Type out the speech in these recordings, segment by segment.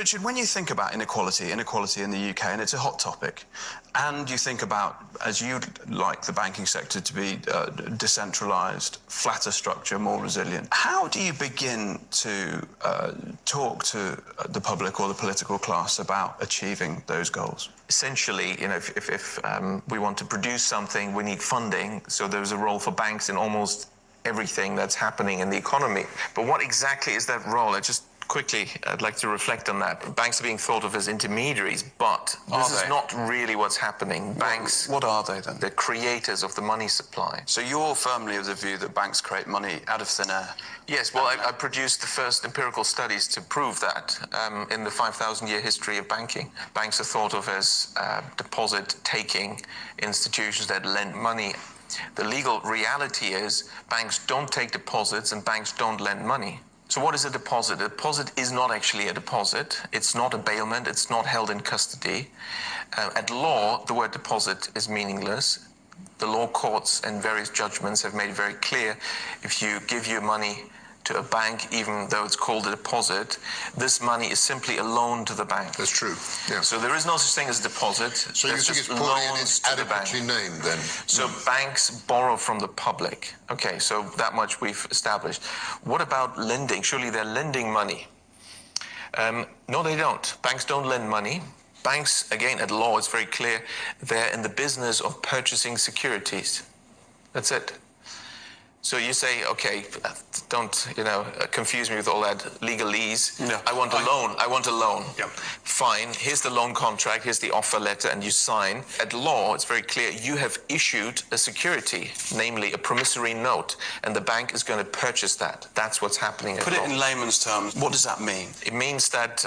Richard, when you think about inequality in the UK, and it's a hot topic, and you think about, as you'd like the banking sector to be decentralised, flatter structure, more resilient, how do you begin to talk to the public or the political class about achieving those goals? Essentially, you know, if we want to produce something, we need funding, so there's a role for banks in almost everything that's happening in the economy. But what exactly is that role? I'd like to reflect on that. Banks are being thought of as intermediaries, but this is not really what's happening. Banks... What are they then? They're creators of the money supply. So you're firmly of the view that banks create money out of thin air? Yes, well, I produced the first empirical studies to prove that in the 5,000-year history of banking. Banks are thought of as deposit-taking institutions that lend money. The legal reality is banks don't take deposits and banks don't lend money. So what is a deposit? A deposit is not actually a deposit. It's not a bailment. It's not held in custody. At law, the word deposit is meaningless. The law courts and various judgments have made it very clear if you give your money to a bank, even though it's called a deposit, this money is simply a loan to the bank. That's true, yeah. So there is no such thing as a deposit. So you think it's poorly and it's adequately named then? So banks borrow from the public. Okay, so that much we've established. What about lending? Surely they're lending money. No, they don't. Banks don't lend money. Banks, again, at law, it's very clear, they're in the business of purchasing securities. That's it. So you say, okay, don't, confuse me with all that legalese. No. I want a loan. Yep. Fine, here's the loan contract, here's the offer letter, and you sign. At law, it's very clear, you have issued a security, namely a promissory note, and the bank is going to purchase that. That's what's happening at law. Put it in layman's terms, what does that mean? It means that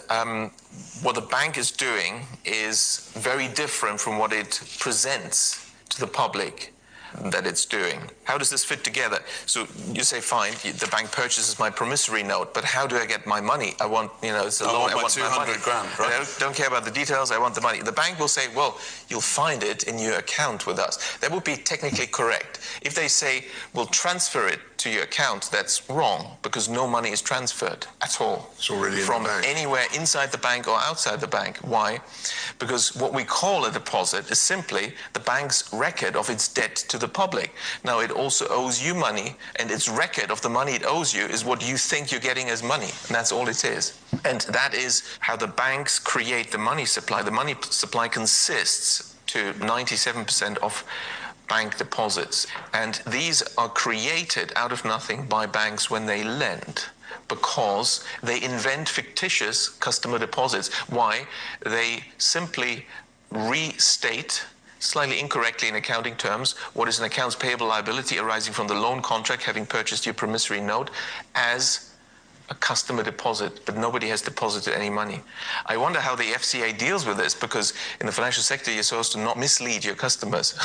what the bank is doing is very different from what it presents to the public that it's doing. How does this fit together? So you say, fine, the bank purchases my promissory note, but how do I get my money? I want, it's a loan, I want my money. 200 grand, right? I don't care about the details, I want the money. The bank will say, well, you'll find it in your account with us. That would be technically correct. If they say, we'll transfer it to your account, that's wrong, because no money is transferred at all. It's already from in the bank. Anywhere inside the bank or outside the bank. Why? Because what we call a deposit is simply the bank's record of its debt to the public. Now, it also owes you money, and its record of the money it owes you is what you think you're getting as money, and that's all it is. And that is how the banks create the money supply. The money supply consists to 97% of bank deposits, and these are created out of nothing by banks when they lend, because they invent fictitious customer deposits. Why? They simply restate, slightly incorrectly in accounting terms, what is an accounts payable liability arising from the loan contract having purchased your promissory note as a customer deposit, but nobody has deposited any money. I wonder how the FCA deals with this, because in the financial sector, you're supposed to not mislead your customers.